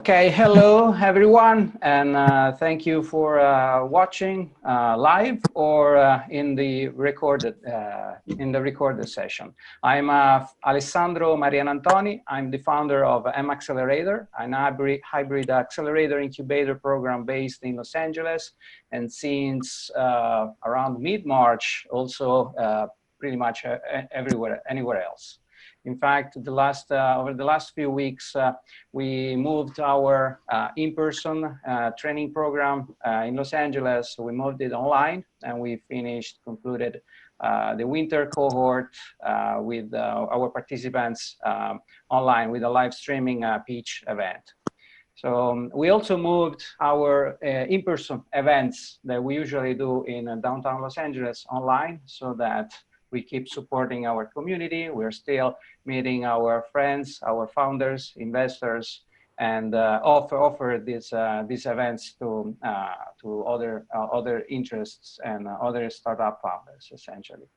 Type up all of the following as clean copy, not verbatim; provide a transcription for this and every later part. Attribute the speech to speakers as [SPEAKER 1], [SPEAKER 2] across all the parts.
[SPEAKER 1] Okay, hello everyone, and thank you for watching live or in the recorded session. I'm Alessandro Marianantoni. I'm the founder of M Accelerator, an hybrid accelerator incubator program based in Los Angeles, and since around mid-March, also pretty much anywhere else. In fact, over the last few weeks, we moved our in-person training program in Los Angeles. We moved it online, and we concluded the winter cohort with our participants online with a live streaming pitch event. So we also moved our in-person events that we usually do in downtown Los Angeles online, so that we keep supporting our community. We're still meeting our friends, our founders, investors, and offer these events to other interests and other startup founders, essentially.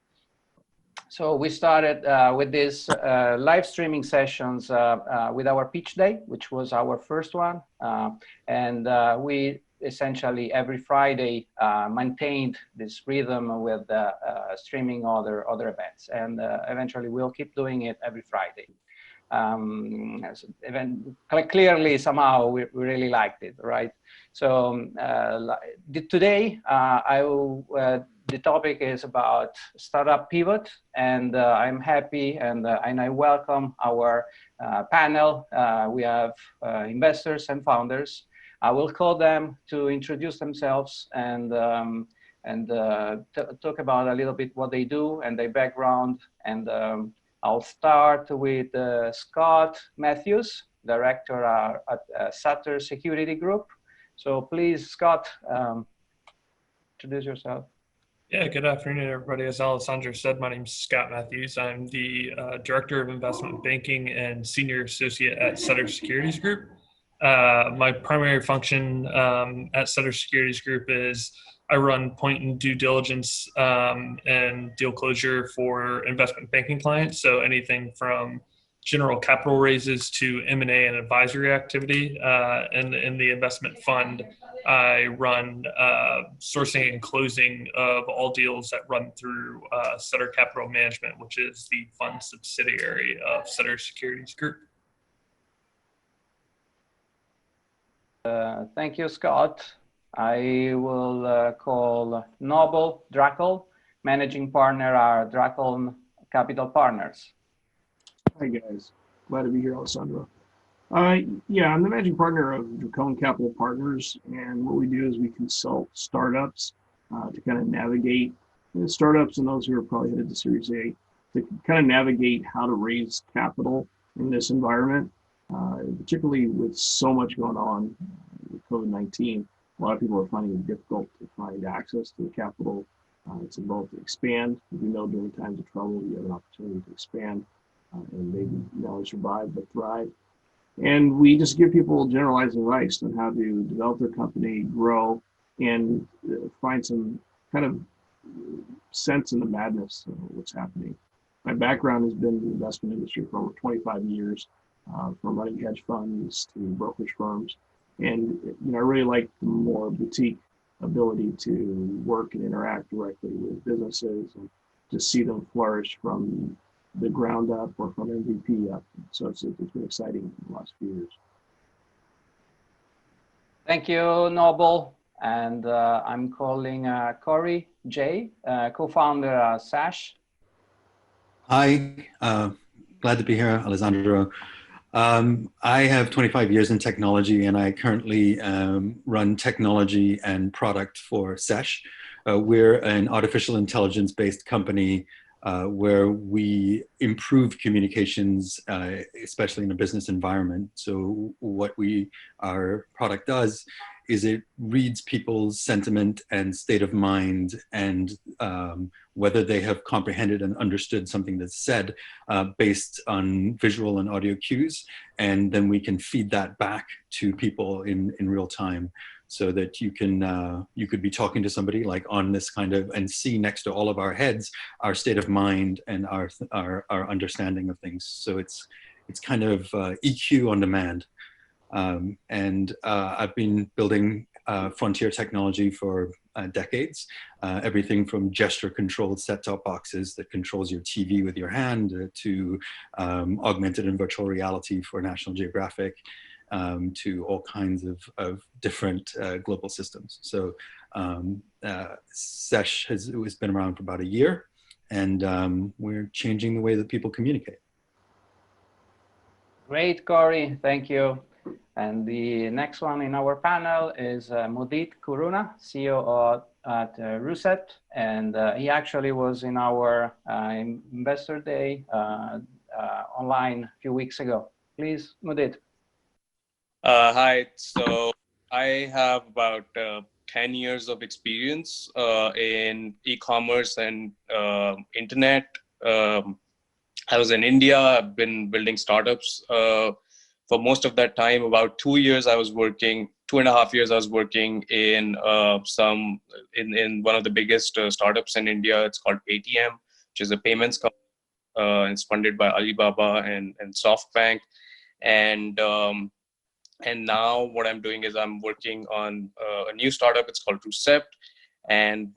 [SPEAKER 1] So we started with these live streaming sessions with our pitch day, which was our first one, and we essentially every Friday maintained this rhythm with streaming other events, and eventually we'll keep doing it every Friday. Clearly, somehow we really liked it, right? So today the topic is about startup pivot, and I'm happy and I welcome our panel. We have investors and founders. I will call them to introduce themselves and talk about a little bit what they do and their background. And I'll start with Scott Matthews, director at Sutter Security Group. So please, Scott, introduce yourself.
[SPEAKER 2] Yeah, good afternoon, everybody. As Alessandro said, my name is Scott Matthews. I'm the Director of Investment Banking and Senior Associate at Sutter Securities Group. My primary function at Sutter Securities Group is I run point and due diligence and deal closure for investment banking clients. So anything from general capital raises to M&A and advisory activity. And in the investment fund, I run sourcing and closing of all deals that run through Sutter Capital Management, which is the fund subsidiary of Sutter Securities Group.
[SPEAKER 1] Thank you, Scott. I will call Noble Drackle, Managing Partner at Drackle Capital Partners.
[SPEAKER 3] Hi, guys. Glad to be here, Alessandro. Yeah, I'm the Managing Partner of Drackle Capital Partners, and what we do is we consult startups to kind of navigate startups and those who are probably headed to Series A to kind of navigate how to raise capital in this environment. Particularly with so much going on with COVID-19, a lot of people are finding it difficult to find access to the capital to both expand. We know during times of trouble, you have an opportunity to expand and maybe not only survive, but thrive. And we just give people generalized advice on how to develop their company, grow, and find some kind of sense in the madness of what's happening. My background has been in the investment industry for over 25 years. From running hedge funds to brokerage firms, and I really like the more boutique ability to work and interact directly with businesses and to see them flourish from the ground up or from MVP up. So it's been exciting in the last few years.
[SPEAKER 1] Thank you, Noble. And I'm calling Corey J, co-founder at Sash.
[SPEAKER 4] Hi, glad to be here, Alessandro. I have 25 years in technology, and I currently run technology and product for Sesh. We're an artificial intelligence-based company where we improve communications, especially in a business environment. So what our product does is it reads people's sentiment and state of mind and whether they have comprehended and understood something that's said based on visual and audio cues. And then we can feed that back to people in real time so that you could be talking to somebody like on this kind of, and see next to all of our heads, our state of mind and our understanding of things. So it's kind of EQ on demand. I've been building frontier technology for decades. Everything from gesture-controlled set-top boxes that controls your TV with your hand to augmented and virtual reality for National Geographic, to all kinds of different global systems. So SESH has been around for about a year, and we're changing the way that people communicate.
[SPEAKER 1] Great, Corey, thank you. And the next one in our panel is Mudit Kuruna, CEO at Ruset, and he actually was in our Investor Day online a few weeks ago. Please, Mudit.
[SPEAKER 5] Hi, so I have about 10 years of experience in e-commerce and internet. I was in India. I've been building startups for most of that time. About 2 years I was working, 2.5 years I was working in one of the biggest startups in India. It's called Paytm, which is a payments company. It's funded by Alibaba and SoftBank. And now what I'm doing is I'm working on a new startup. It's called Ruset. And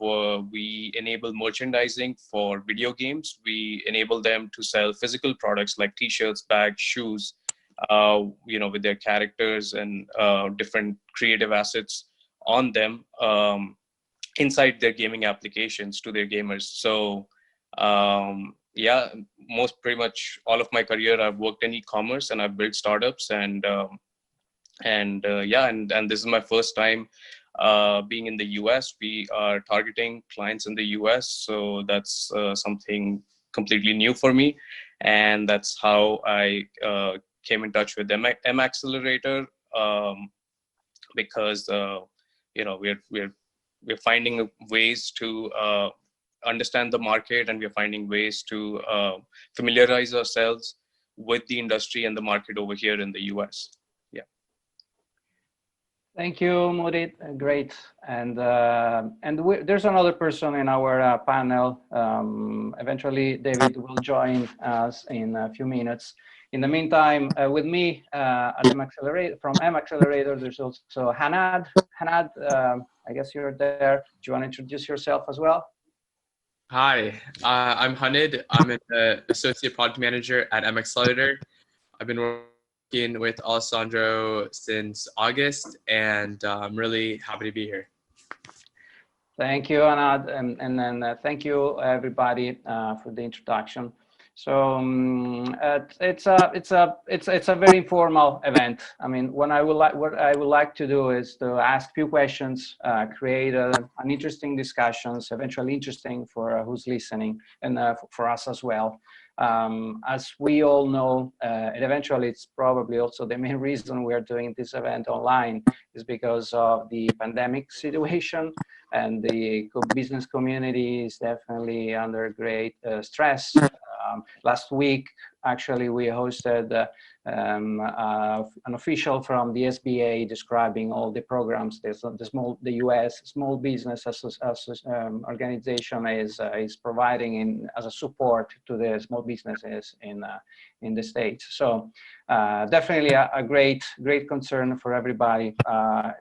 [SPEAKER 5] we enable merchandising for video games. We enable them to sell physical products like t-shirts, bags, shoes, with their characters and different creative assets on them inside their gaming applications to their gamers. So yeah, pretty much all of my career I've worked in e-commerce and I've built startups, and this is my first time being in the US. We are targeting clients in the US, so that's something completely new for me, and that's how I came in touch with M Accelerator, because we're finding ways to understand the market, and we're finding ways to familiarize ourselves with the industry and the market over here in the US.
[SPEAKER 1] Thank you, Mudit. Great. And there's another person in our panel. Eventually, David will join us in a few minutes. In the meantime, with me at M Accelerator, from M Accelerator, there's also Hanad. Hanad, I guess you're there. Do you want to introduce yourself as well?
[SPEAKER 6] Hi, I'm Hanad. I'm an associate product manager at M Accelerator. I've been working with Alessandro since August, and I'm really happy to be here.
[SPEAKER 1] Thank you, Anad, and then thank you everybody for the introduction. So it's a very informal event. I mean, what I would like to do is to ask a few questions, create an interesting discussions, eventually interesting for who's listening, and for us as well. As we all know, and eventually it's probably also the main reason we are doing this event online is because of the pandemic situation, and the business community is definitely under great stress. Last week, actually, we hosted an official from the SBA describing all the programs the U.S. Small Business Organization is providing as a support to the small businesses in the States. So definitely a great concern for everybody.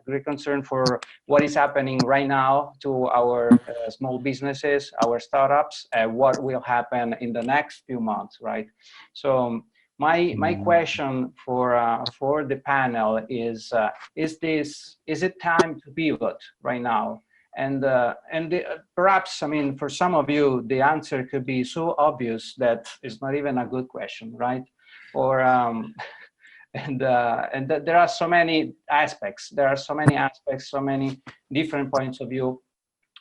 [SPEAKER 1] Great concern for what is happening right now to our small businesses, our startups, what will happen in the next few months, right? So my question for the panel is it time to pivot right now? And perhaps, I mean, for some of you, the answer could be so obvious that it's not even a good question, right? Or there are so many aspects. There are so many aspects, so many different points of view.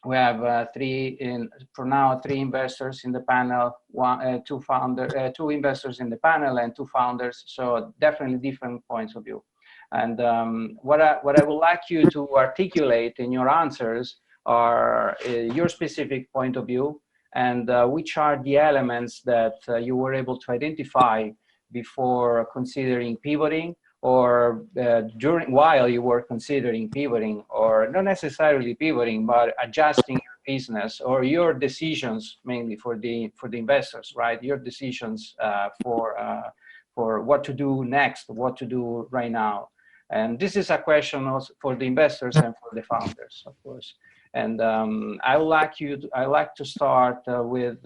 [SPEAKER 1] We have three investors in the panel, two investors in the panel, and two founders. So definitely different points of view. And what I would like you to articulate in your answers are your specific point of view, and which are the elements that you were able to identify before considering pivoting, or while you were considering pivoting, or not necessarily pivoting, but adjusting your business, or your decisions mainly for the investors, right? Your decisions for what to do next, what to do right now. And this is a question also for the investors and for the founders, of course. And I like to start with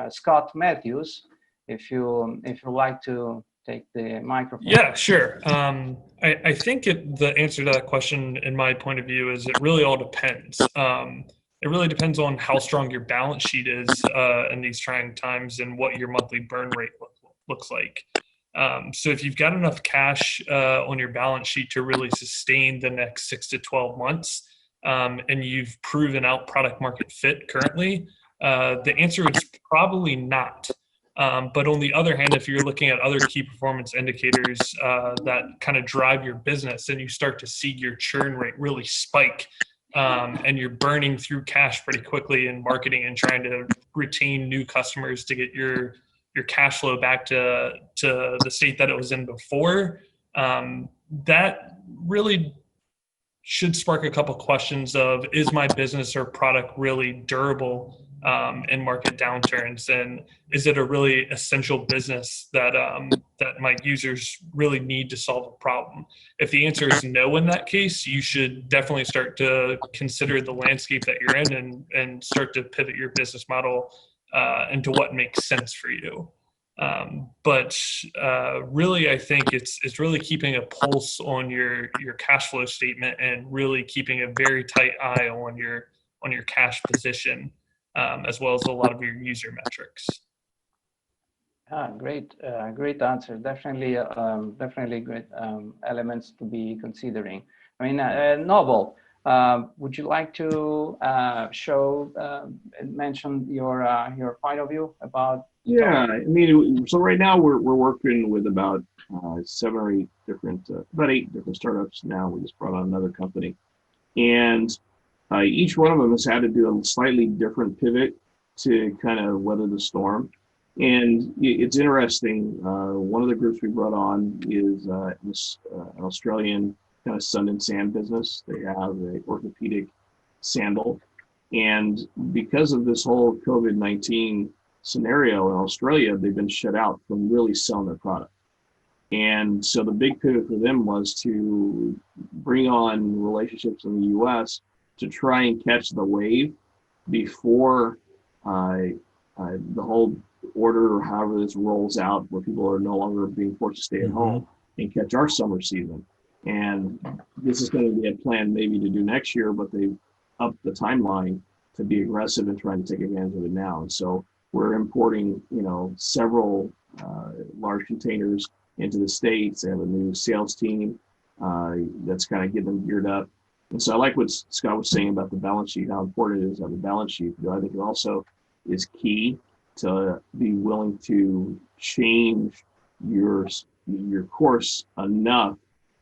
[SPEAKER 1] Scott Matthews, if you like to take the microphone.
[SPEAKER 2] Yeah, sure. I think the answer to that question, in my point of view, is it really all depends. It really depends on how strong your balance sheet is in these trying times and what your monthly burn rate looks like. So if you've got enough cash on your balance sheet to really sustain the next 6 to 12 months, and you've proven out product market fit currently, the answer is probably not. But on the other hand, if you're looking at other key performance indicators that kind of drive your business, and you start to see your churn rate really spike, and you're burning through cash pretty quickly in marketing and trying to retain new customers to get your cash flow back to the state that it was in before, that really should spark a couple questions of, is my business or product really durable in market downturns, and is it a really essential business that that my users really need to solve a problem? If the answer is no in that case, you should definitely start to consider the landscape that you're in and start to pivot your business model into what makes sense for you. But really, I think it's really keeping a pulse on your cash flow statement and really keeping a very tight eye on your cash position, as well as a lot of your user metrics.
[SPEAKER 1] Great answer. Definitely great elements to be considering. I mean, Noble, would you like to mention your point of view about?
[SPEAKER 3] Yeah, I mean, so right now we're working with about 7 or 8 different, about 8 different startups now. We just brought on another company, and each one of them has had to do a slightly different pivot to kind of weather the storm. And it's interesting. One of the groups we brought on is an Australian kind of sun and sand business. They have an orthopedic sandal, and because of this whole COVID-19 scenario in Australia, they've been shut out from really selling their product. And so the big pivot for them was to bring on relationships in the US to try and catch the wave before the whole order, or however this rolls out, where people are no longer being forced to stay at home, and catch our summer season. And this is going to be a plan maybe to do next year, but they've upped the timeline to be aggressive and trying to take advantage of it now. And so we're importing, several large containers into the States. They have a new sales team that's kind of getting them geared up. And so I like what Scott was saying about the balance sheet, how important it is to have a balance sheet. I think it also is key to be willing to change your course enough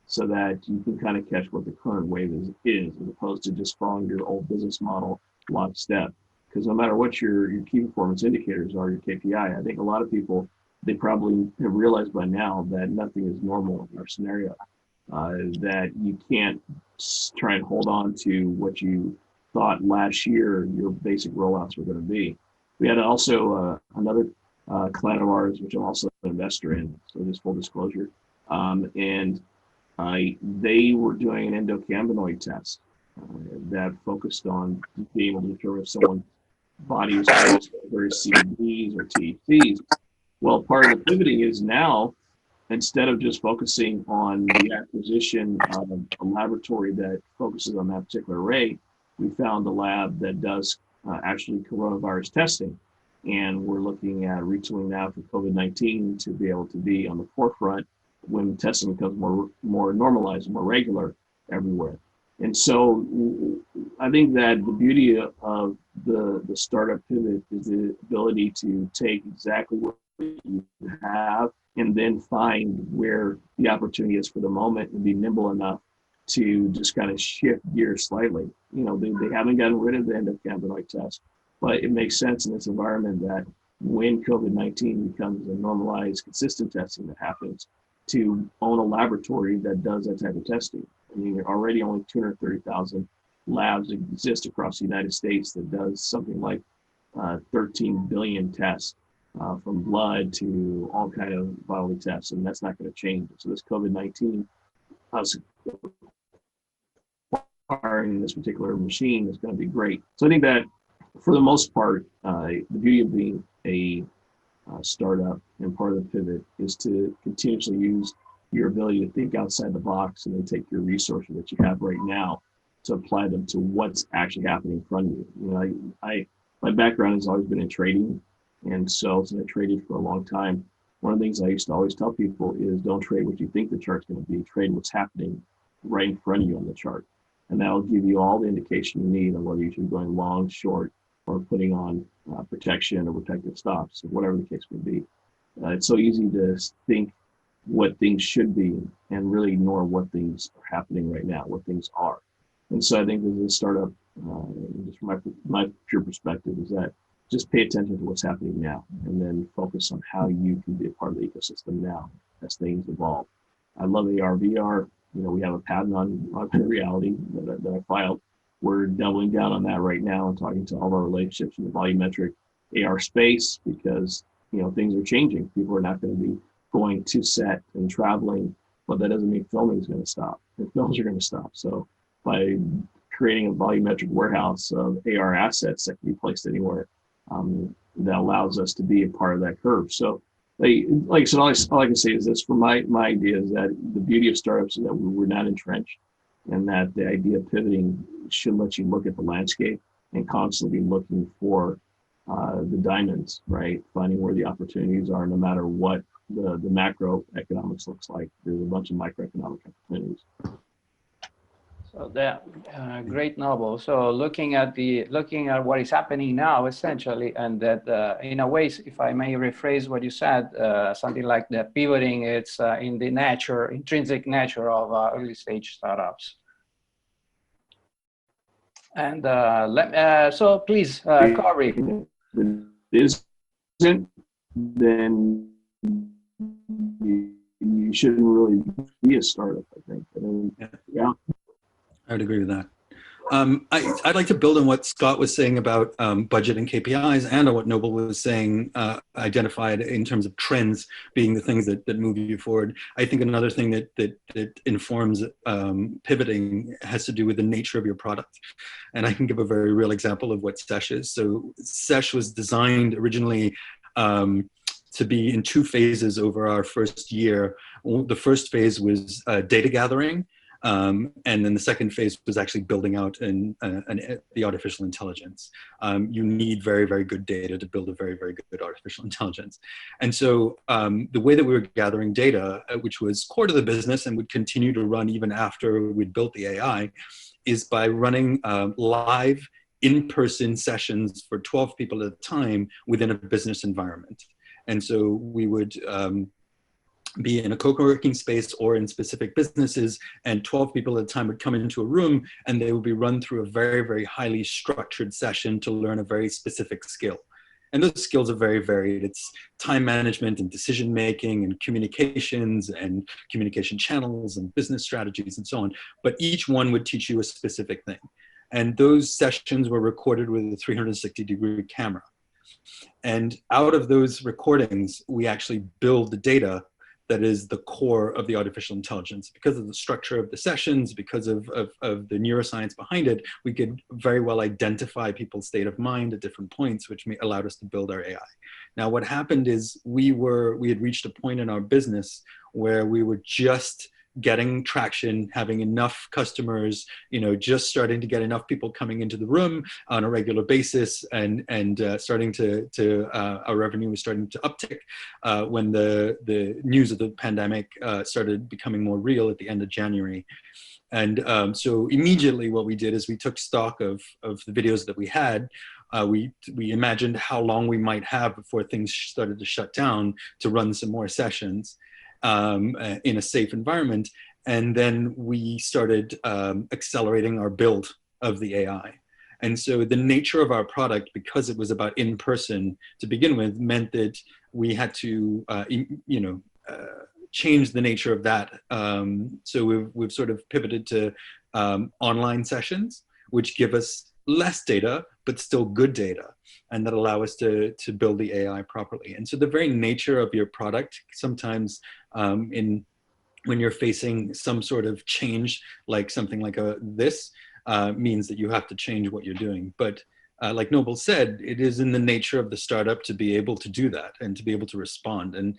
[SPEAKER 3] so that you can kind of catch what the current wave is, as opposed to just following your old business model lockstep. Because no matter what your key performance indicators are, your KPI, I think a lot of people, they probably have realized by now that nothing is normal in our scenario, that you can't try and hold on to what you thought last year your basic rollouts were going to be. We had also another client of ours, which I'm also an investor in, so just full disclosure, and they were doing an endocannabinoid test that focused on being able to determine if someone's body was exposed to CBDs or THCs. Well, part of the pivoting is now, instead of just focusing on the acquisition of a laboratory that focuses on that particular array, we found a lab that does actually coronavirus testing. And we're looking at retooling that for COVID-19 to be able to be on the forefront when testing becomes more normalized, more regular everywhere. And so I think that the beauty of the startup pivot is the ability to take exactly what you have and then find where the opportunity is for the moment and be nimble enough to just kind of shift gears slightly. They haven't gotten rid of the endocannabinoid test, but it makes sense in this environment that when COVID-19 becomes a normalized, consistent testing that happens, to own a laboratory that does that type of testing. I mean, there are already only 230,000 labs that exist across the United States that does something like 13 billion tests, from blood to all kind of bodily tests, and that's not going to change. So this COVID-19 us acquiring this particular machine is going to be great. So I think that for the most part, the beauty of being a startup and part of the pivot is to continuously use your ability to think outside the box and then take your resources that you have right now to apply them to what's actually happening in front of you. You know, my background has always been in trading and sales, and I traded for a long time. One of the things I used to always tell people is don't trade what you think the chart's going to be, trade what's happening right in front of you on the chart. And that'll give you all the indication you need on whether you should be going long, short, or putting on protection or protective stops, or whatever the case may be. It's so easy to think what things should be and really ignore what things are happening right now, what things are. And so I think as a startup, just from my pure perspective, is that just pay attention to what's happening now and then focus on how you can be a part of the ecosystem now as things evolve. I love AR, VR. You know, we have a patent on augmented reality that I filed. We're doubling down on that right now and talking to all of our relationships in the volumetric AR space because, you know, things are changing. People are not going to be going to set and traveling, but that doesn't mean filming is going to stop. And films are going to stop. So by creating a volumetric warehouse of AR assets that can be placed anywhere, that allows us to be a part of that curve. So like I said, all I can say is this, for my idea is that the beauty of startups is that we're not entrenched, and that the idea of pivoting should let you look at the landscape and constantly be looking for the diamonds, right? Finding where the opportunities are, no matter what the macroeconomics looks like. There's a bunch of microeconomic opportunities.
[SPEAKER 1] So that great novel. So looking at what is happening now, essentially, and that in a way, if I may rephrase what you said, something like the pivoting, it's in the intrinsic nature of early stage startups. And so please, Corey.
[SPEAKER 3] If it isn't, then you shouldn't really be a startup, I think. Yeah.
[SPEAKER 4] I would agree with that. I'd like to build on what Scott was saying about budget and KPIs, and on what Noble was saying, identified in terms of trends being the things that move you forward. I think another thing that informs pivoting has to do with the nature of your product. And I can give a very real example of what Sesh is. So Sesh was designed originally to be in 2 phases over our first year. The first phase was data gathering. And then the second phase was actually building out the artificial intelligence. You need very, very good data to build a very, very good artificial intelligence. And so the way that we were gathering data, which was core to the business and would continue to run even after we'd built the AI, is by running live in-person sessions for 12 people at a time within a business environment. And so we would be in a co-working space or in specific businesses, and 12 people at a time would come into a room and they would be run through a very, very highly structured session to learn a very specific skill. And those skills are very varied. It's time management and decision-making and communications and communication channels and business strategies and so on. But each one would teach you a specific thing. And those sessions were recorded with a 360-degree camera. And out of those recordings, we actually build the data that is the core of the artificial intelligence. Because of the structure of the sessions, because of the neuroscience behind it, we could very well identify people's state of mind at different points, which allowed us to build our AI. Now, what happened is we had reached a point in our business where we were just getting traction, having enough customers, just starting to get enough people coming into the room on a regular basis, and starting to our revenue was starting to uptick when the news of the pandemic started becoming more real at the end of January. And so immediately what we did is we took stock of the videos that we had. We imagined how long we might have before things started to shut down to run some more sessions in a safe environment. And then we started accelerating our build of the AI. And so the nature of our product, because it was about in-person to begin with, meant that we had to, change the nature of that. So we've sort of pivoted to online sessions, which give us less data, but still good data, and that allow us to build the AI properly. And so the very nature of your product, sometimes in when you're facing some sort of change, like something like this, means that you have to change what you're doing. But like Noble said, it is in the nature of the startup to be able to do that and to be able to respond. And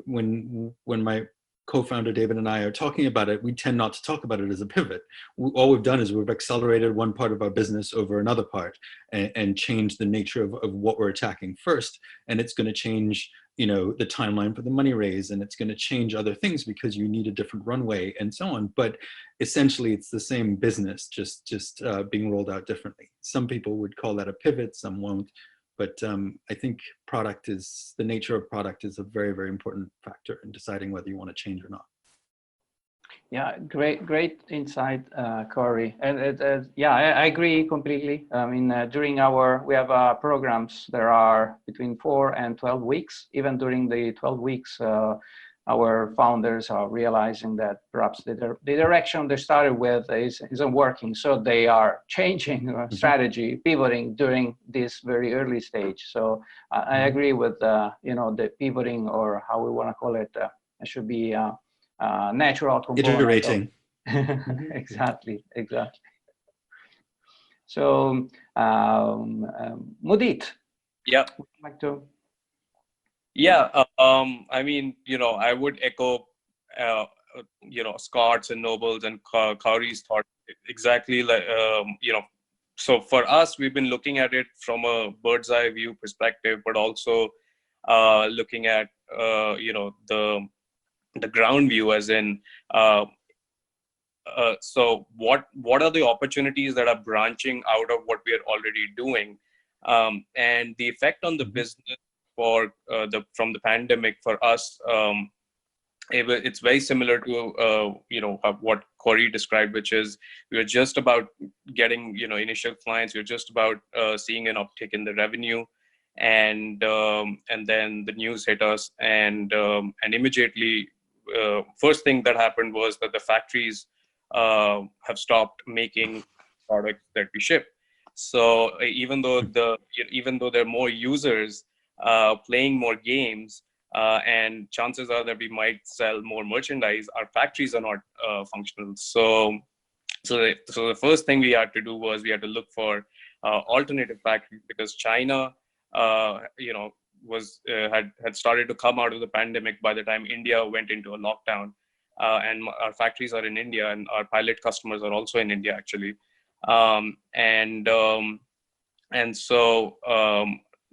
[SPEAKER 4] when my co-founder David and I are talking about it, we tend not to talk about it as a pivot. All we've done is we've accelerated one part of our business over another part and changed the nature of what we're attacking first. And it's going to change, you know, the timeline for the money raise, and it's going to change other things because you need a different runway and so on. But essentially, it's the same business, just being rolled out differently. Some people would call that a pivot, some won't. But I think the nature of product is a very, very important factor in deciding whether you want to change or not.
[SPEAKER 1] Yeah, great insight, Corey. And yeah, I agree completely. I mean, we have programs that are between 4 and 12 weeks. Even during the 12 weeks, our founders are realizing that perhaps the direction they started with isn't working. So they are changing strategy, pivoting during this very early stage. So I agree with, you know, the pivoting, or how we want to call it, it should be natural component.
[SPEAKER 4] Iterating.
[SPEAKER 1] Exactly. So Mudit.
[SPEAKER 5] Yeah.
[SPEAKER 1] Would you like to?
[SPEAKER 5] Yeah, I mean, you know, I would echo, you know, Scott's and Noble's and Corey's thought exactly. Like, you know, so for us, we've been looking at it from a bird's eye view perspective, but also looking at, you know, the ground view, as in, so what are the opportunities that are branching out of what we are already doing, and the effect on the business for from the pandemic for us. It's very similar to you know, what Corey described, which is we were just about getting, you know, initial clients. We were just about seeing an uptick in the revenue, and then the news hit us, and immediately first thing that happened was that the factories have stopped making products that we ship. So even though there are more users playing more games, and chances are that we might sell more merchandise, our factories are not functional. So the first thing we had to do was we had to look for alternative factories, because China, you know, had started to come out of the pandemic by the time India went into a lockdown, and our factories are in India, and our pilot customers are also in India, actually,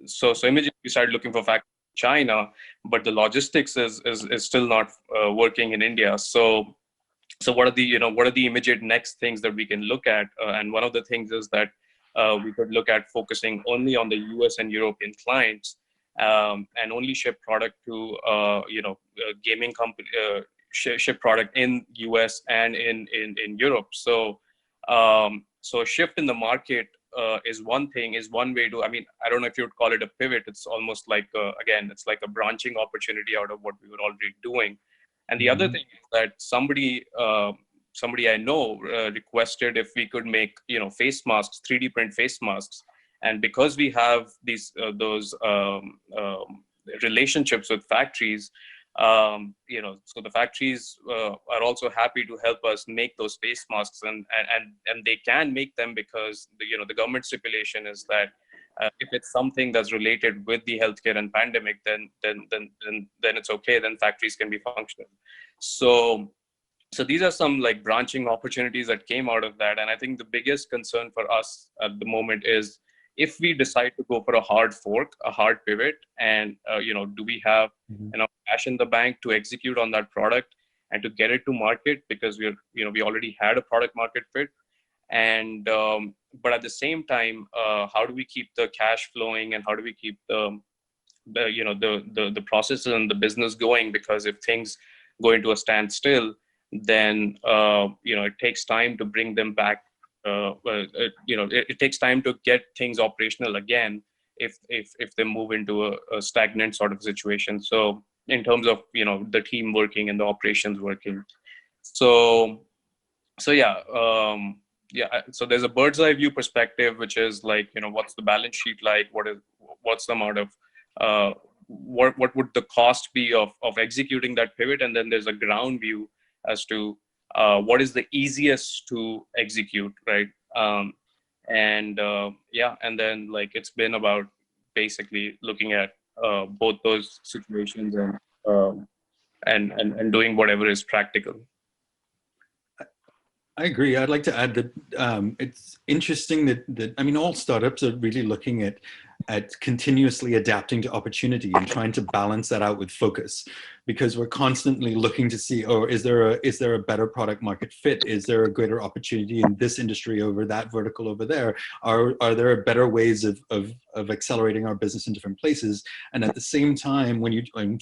[SPEAKER 5] so immediately we started looking for factories in China, but the logistics is still not working in India. So what are the immediate next things that we can look at? And one of the things is that we could look at focusing only on the US and European clients, and only ship product to gaming company, ship product in US and in Europe. So a shift in the market is one way to, I mean, I don't know if you would call it a pivot. It's almost like, again, it's like a branching opportunity out of what we were already doing. And the other thing is that somebody I know requested if we could make, you know, face masks, 3D print face masks. And because we have those relationships with factories, you know, so the factories are also happy to help us make those face masks, and they can make them because the government stipulation is that if it's something that's related with the healthcare and pandemic, then it's okay. Then factories can be functional. So these are some like branching opportunities that came out of that. And I think the biggest concern for us at the moment is if we decide to go for a hard fork, a hard pivot, and do we have enough cash in the bank to execute on that product and to get it to market, because we already had a product market fit. And but at the same time, how do we keep the cash flowing, and how do we keep the processes and the business going? Because if things go into a standstill, then it takes time to bring them back. It takes time to get things operational again if they move into a stagnant sort of situation. So in terms of the team working and the operations working. So yeah. So there's a bird's eye view perspective, which is like, what's the balance sheet like? What's the amount of what would the cost be of executing that pivot, and then there's a ground view as to what is the easiest to execute, right? And then like it's been about basically looking at both those situations and doing whatever is practical.
[SPEAKER 4] I agree. I'd like to add that it's interesting that I mean, all startups are really looking at continuously adapting to opportunity and trying to balance that out with focus, because we're constantly looking to see, oh, is there a better product market fit? Is there a greater opportunity in this industry over that vertical over there? Are there better ways of accelerating our business in different places? And at the same time,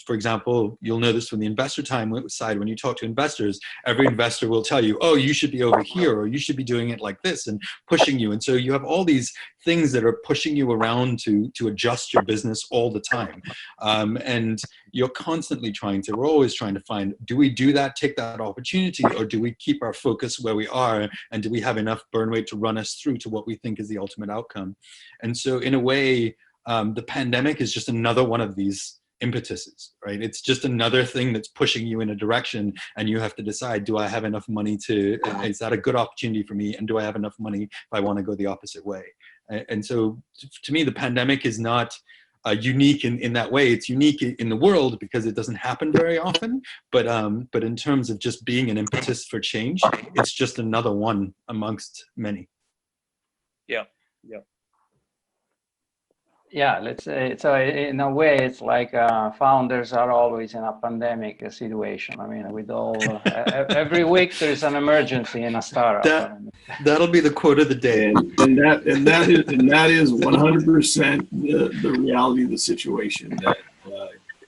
[SPEAKER 4] for example, you'll know this from the investor side, when you talk to investors, every investor will tell you, oh, you should be over here, or you should be doing it like this, and pushing you. And so you have all these things that are pushing you around to adjust your business all the time. And you're constantly we're always trying to find, do we do that, take that opportunity, or do we keep our focus where we are? And do we have enough burn rate to run us through to what we think is the ultimate outcome? And so in a way, the pandemic is just another one of these impetuses, right? It's just another thing that's pushing you in a direction, and you have to decide, do I have enough money is that a good opportunity for me? And do I have enough money if I want to go the opposite way? And so to me, the pandemic is not unique in that way. It's unique in the world because it doesn't happen very often. But in terms of just being an impetus for change, it's just another one amongst many.
[SPEAKER 5] Yeah.
[SPEAKER 1] Yeah, let's say, so in a way, it's like founders are always in a pandemic situation. I mean, with all, every week there is an emergency in a startup.
[SPEAKER 4] That'll be the quote of the day.
[SPEAKER 3] And that is 100% the reality of the situation. That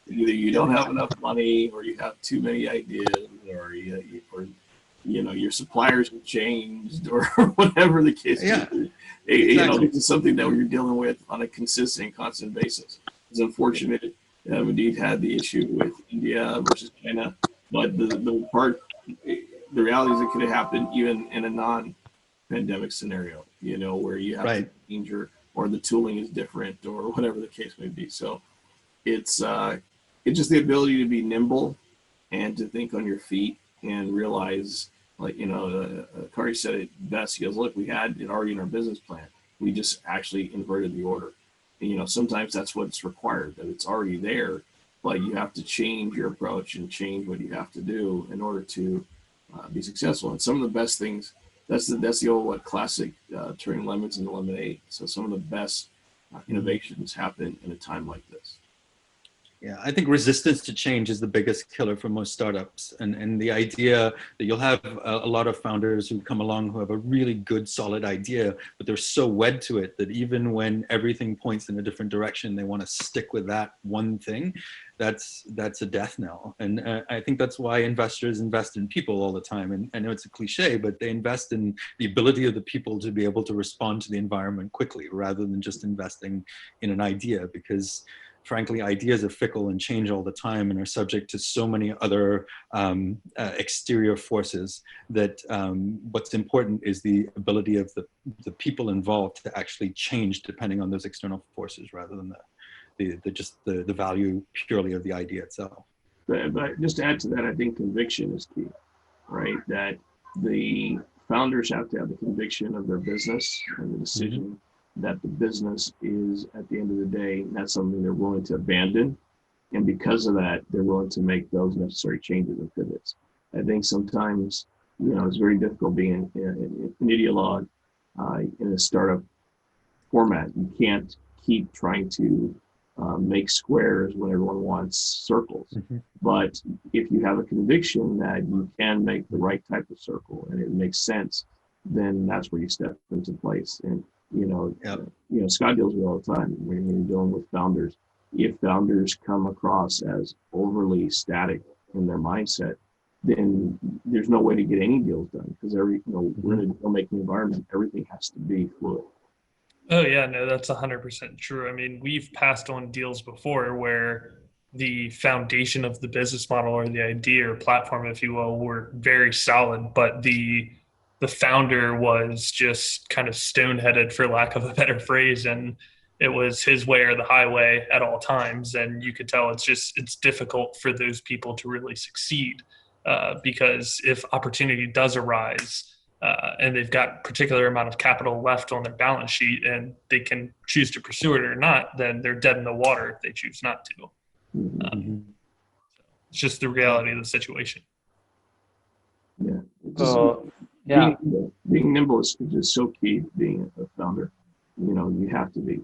[SPEAKER 3] either you don't have enough money, or you have too many ideas, or your suppliers have changed, or whatever the case is. Exactly. This is something that we're dealing with on a constant basis. It's unfortunate that we indeed had the issue with India versus China, but the reality is it could have happened even in a non-pandemic scenario, where you have to change or the tooling is different, or whatever the case may be. So it's just the ability to be nimble and to think on your feet and realize, like, Kari said it best. He goes, look, we had it already in our business plan. We just actually inverted the order. And, sometimes that's what's required, that it's already there, but you have to change your approach and change what you have to do in order to be successful. And some of the best things, that's the old classic turning lemons into lemonade. So some of the best innovations happen in a time like this.
[SPEAKER 4] Yeah, I think resistance to change is the biggest killer for most startups. And the idea that you'll have a lot of founders who come along who have a really good, solid idea, but they're so wed to it that even when everything points in a different direction, they want to stick with that one thing. That's a death knell. And I think that's why investors invest in people all the time. And I know it's a cliche, but they invest in the ability of the people to be able to respond to the environment quickly, rather than just investing in an idea, because frankly, ideas are fickle and change all the time and are subject to so many other exterior forces that what's important is the ability of the people involved to actually change depending on those external forces, rather than the value purely of the idea itself.
[SPEAKER 3] But just to add to that, I think conviction is key, right? That the founders have to have the conviction of their business and the decision that the business is, at the end of the day, not something they're willing to abandon. And because of that, they're willing to make those necessary changes and pivots. I think sometimes, it's very difficult being an ideologue in a startup format. You can't keep trying to make squares when everyone wants circles. But if you have a conviction that you can make the right type of circle and it makes sense, then that's where you step into place. And Scott deals with it all the time when you're dealing with founders. If founders come across as overly static in their mindset, then there's no way to get any deals done, because we're in a deal-making environment. Everything has to be fluid.
[SPEAKER 2] Oh yeah, no, that's 100% true. I mean, we've passed on deals before where the foundation of the business model, or the idea or platform, if you will, were very solid, but the founder was just kind of stone-headed, for lack of a better phrase, and it was his way or the highway at all times. And you could tell it's difficult for those people to really succeed because if opportunity does arise, and they've got particular amount of capital left on their balance sheet and they can choose to pursue it or not, then they're dead in the water if they choose not to. It's just the reality of the situation.
[SPEAKER 3] Yeah.
[SPEAKER 1] So, yeah.
[SPEAKER 3] Being nimble is just so key, being a founder. You have to be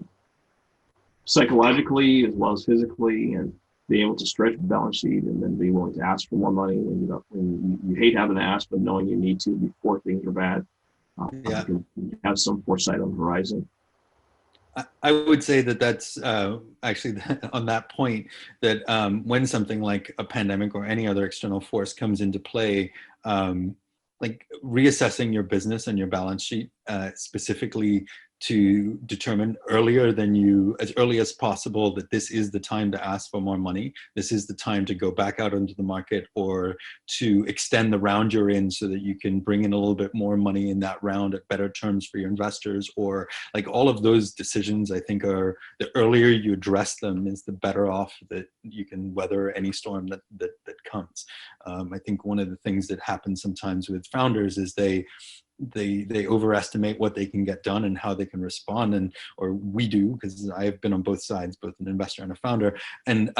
[SPEAKER 3] psychologically as well as physically, and be able to stretch the balance sheet and then be willing to ask for more money when you hate having to ask, but knowing you need to before things are bad. You have some foresight on the horizon.
[SPEAKER 4] I would say that that's actually on that point, that when something like a pandemic or any other external force comes into play, like reassessing your business and your balance sheet specifically to determine as early as possible that this is the time to ask for more money. This is the time to go back out into the market or to extend the round you're in so that you can bring in a little bit more money in that round at better terms for your investors, or like all of those decisions, I think are the earlier you address them is the better off that you can weather any storm that comes. I think one of the things that happens sometimes with founders is they overestimate what they can get done and how they can respond, or we do, because I've been on both sides, both an investor and a founder, and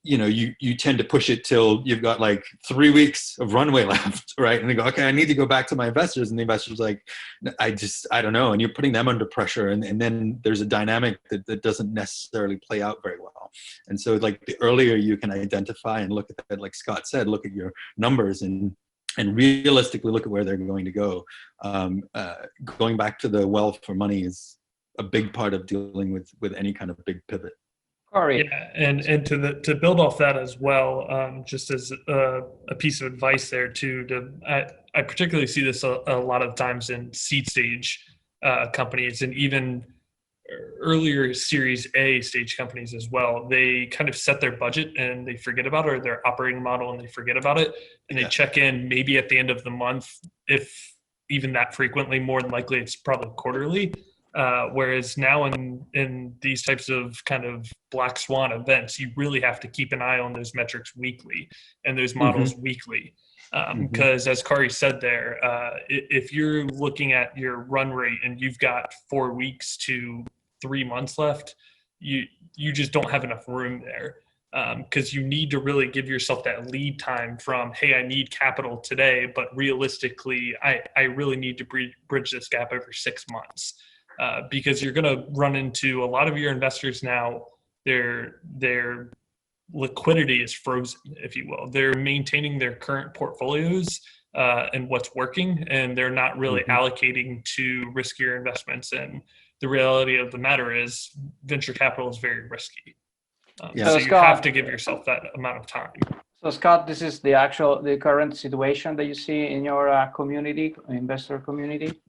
[SPEAKER 4] you tend to push it till you've got like 3 weeks of runway left, right? And they go, okay, I need to go back to my investors, and the investors like, I don't know, and you're putting them under pressure, and then there's a dynamic that doesn't necessarily play out very well. And so like the earlier you can identify and look at that, like Scott said, look at your numbers and realistically look at where they're going to go. Going back to the well for money is a big part of dealing with any kind of big pivot.
[SPEAKER 1] Corey.
[SPEAKER 2] Yeah, and to build off that as well, just as a piece of advice there too, I particularly see this a lot of times in seed stage companies and even earlier Series A stage companies as well. They kind of set their budget and they forget about it, or their operating model and they forget about it, and they check in maybe at the end of the month, if even that frequently. More than likely it's probably quarterly. Whereas now in these types of kind of black swan events, you really have to keep an eye on those metrics weekly and those models weekly. Because as Kari said there, if you're looking at your run rate and you've got 4 weeks to 3 months left, you just don't have enough room there. Because you need to really give yourself that lead time from, hey, I need capital today, but realistically, I really need to bridge this gap over 6 months. Because you're going to run into a lot of your investors now, their liquidity is frozen, if you will. They're maintaining their current portfolios and what's working, and they're not really allocating to riskier investments. And the reality of the matter is venture capital is very risky. So you have to give yourself that amount of time.
[SPEAKER 1] So Scott, this is the current situation that you see in your community, investor community?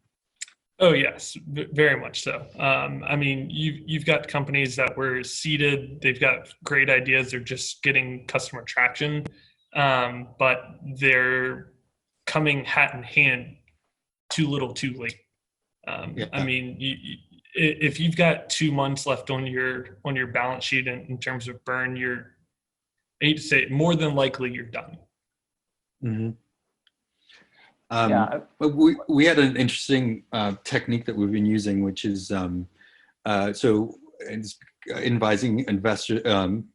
[SPEAKER 2] Oh yes, very much so. I mean, you've got companies that were seeded; they've got great ideas. They're just getting customer traction, but they're coming hat in hand, too little, too late. I mean, if you've got 2 months left on your balance sheet in terms of burn, I hate to say it, more than likely you're done.
[SPEAKER 4] But we had an interesting technique that we've been using, which is advising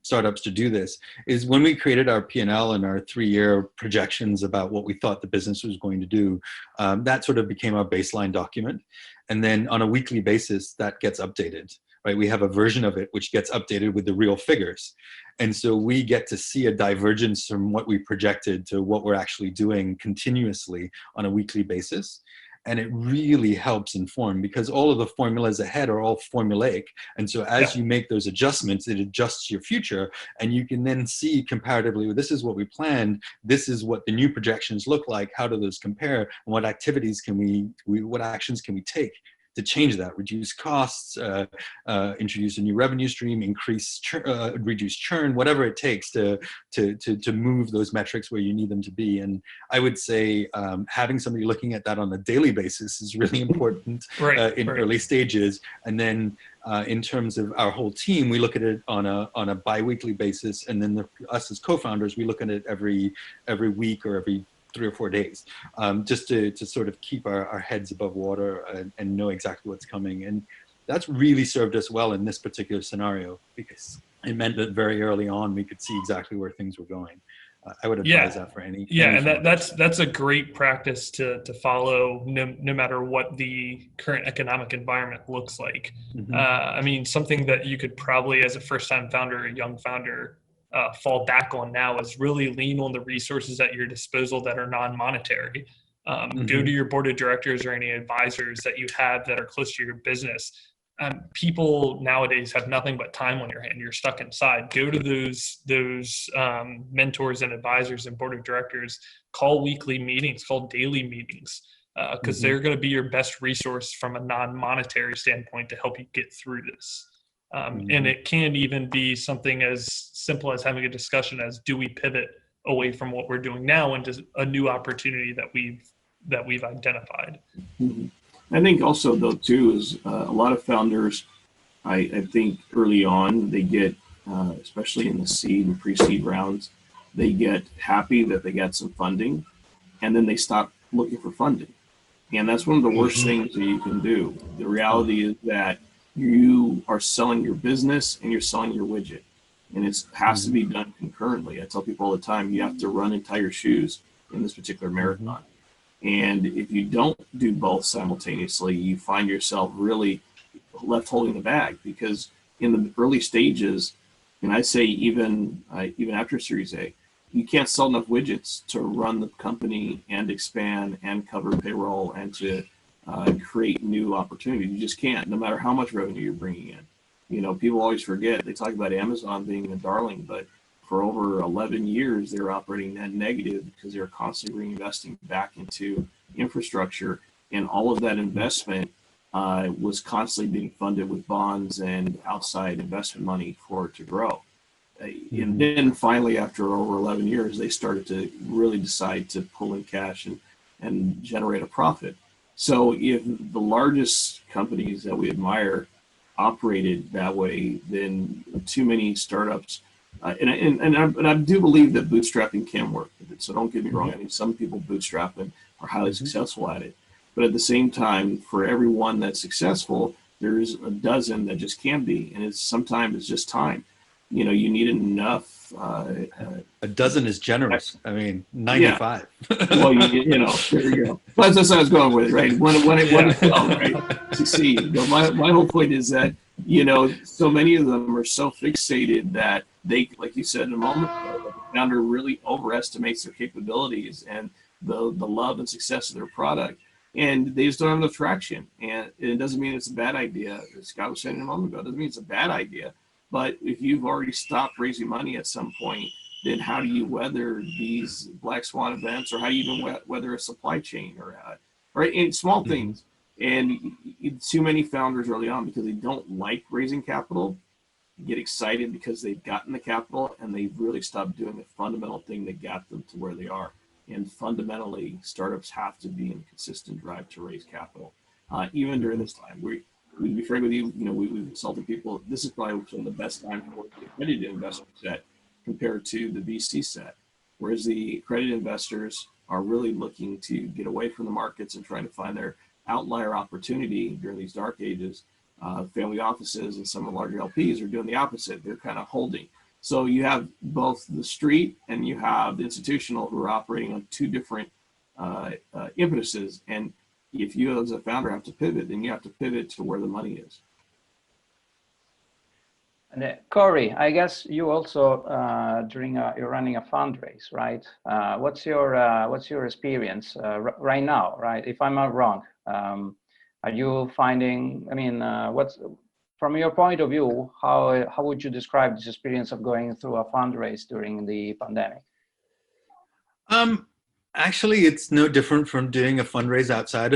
[SPEAKER 4] startups to do this, is when we created our P&L and our 3-year projections about what we thought the business was going to do, that sort of became our baseline document. And then on a weekly basis, that gets updated, right? We have a version of it which gets updated with the real figures. And so we get to see a divergence from what we projected to what we're actually doing continuously on a weekly basis. And it really helps inform, because all of the formulas ahead are all formulaic. And so as you make those adjustments, it adjusts your future, and you can then see comparatively, well, this is what we planned, this is what the new projections look like, how do those compare, and what activities what actions can we take change that, reduce costs, introduce a new revenue stream, reduce churn, whatever it takes to move those metrics where you need them to be. And I would say having somebody looking at that on a daily basis is really important in early stages. And then in terms of our whole team, we look at it on a bi-weekly basis, and then us as co-founders, we look at it every week or every 3 or 4 days, just to sort of keep our heads above water and know exactly what's coming. And that's really served us well in this particular scenario, because it meant that very early on we could see exactly where things were going. I would advise that for any.
[SPEAKER 2] And that's a great practice to follow, no matter what the current economic environment looks like. I mean, something that you could probably, as a first-time founder, a young founder, fall back on now is really lean on the resources at your disposal that are non-monetary. Go to your board of directors or any advisors that you have that are close to your business. People nowadays have nothing but time on your hand. You're stuck inside. Go to those mentors and advisors and board of directors. Call weekly meetings, call daily meetings, because they're going to be your best resource from a non-monetary standpoint to help you get through this. And it can even be something as simple as having a discussion as, do we pivot away from what we're doing now into a new opportunity that we've identified.
[SPEAKER 3] I think also, though, too, is a lot of founders, I think early on, they get, especially in the seed and pre-seed rounds, they get happy that they got some funding, and then they stop looking for funding. And that's one of the worst things that you can do. The reality is that you are selling your business and you're selling your widget. And it has to be done concurrently. I tell people all the time, you have to run and tie your shoes in this particular marathon. And if you don't do both simultaneously, you find yourself really left holding the bag, because in the early stages, and I say even after Series A, you can't sell enough widgets to run the company and expand and cover payroll and to create new opportunities. You just can't, no matter how much revenue you're bringing in. You know, people always forget, they talk about Amazon being a darling, but for over 11 years, they were operating net negative because they were constantly reinvesting back into infrastructure. And all of that investment was constantly being funded with bonds and outside investment money for it to grow. And then finally, after over 11 years, they started to really decide to pull in cash and generate a profit. So if the largest companies that we admire operated that way, then too many startups, and I do believe that bootstrapping can work. So don't get me wrong. I mean, some people bootstrap and are highly successful at it. But at the same time, for every one that's successful, there's a dozen that just can't be. And sometimes it's just time. You know, you need enough.
[SPEAKER 4] A dozen is generous. I mean, 95.
[SPEAKER 3] Yeah. Well, you know, there you go. That's what I was going with, right? When right? Succeed. But my whole point is that, you know, so many of them are so fixated that they, like you said in a moment ago, the founder really overestimates their capabilities and the love and success of their product, and they just don't have enough traction. And it doesn't mean it's a bad idea. As Scott was saying a moment ago, it doesn't mean it's a bad idea. But if you've already stopped raising money at some point, then how do you weather these black swan events, or how do you even weather a supply chain, or right? And small things. And too many founders early on, because they don't like raising capital, get excited because they've gotten the capital, and they've really stopped doing the fundamental thing that got them to where they are. And fundamentally, startups have to be in a consistent drive to raise capital, even during this time. To be frank with you, you know, we've consulted people. This is probably one of the best times for the accredited investment set compared to the VC set, whereas the accredited investors are really looking to get away from the markets and trying to find their outlier opportunity during these dark ages. Family offices and some of the larger LPs are doing the opposite. They're kind of holding. So you have both the street and you have the institutional who are operating on two different impetuses. And if you as a founder have to pivot, then you have to pivot to where the money is.
[SPEAKER 1] And Corey, I guess you also you're running a fundraise, right? What's your experience right now, right? If I'm not wrong, are you finding? I mean, what's from your point of view? How would you describe this experience of going through a fundraise during the pandemic?
[SPEAKER 4] Actually, it's no different from doing a fundraise outside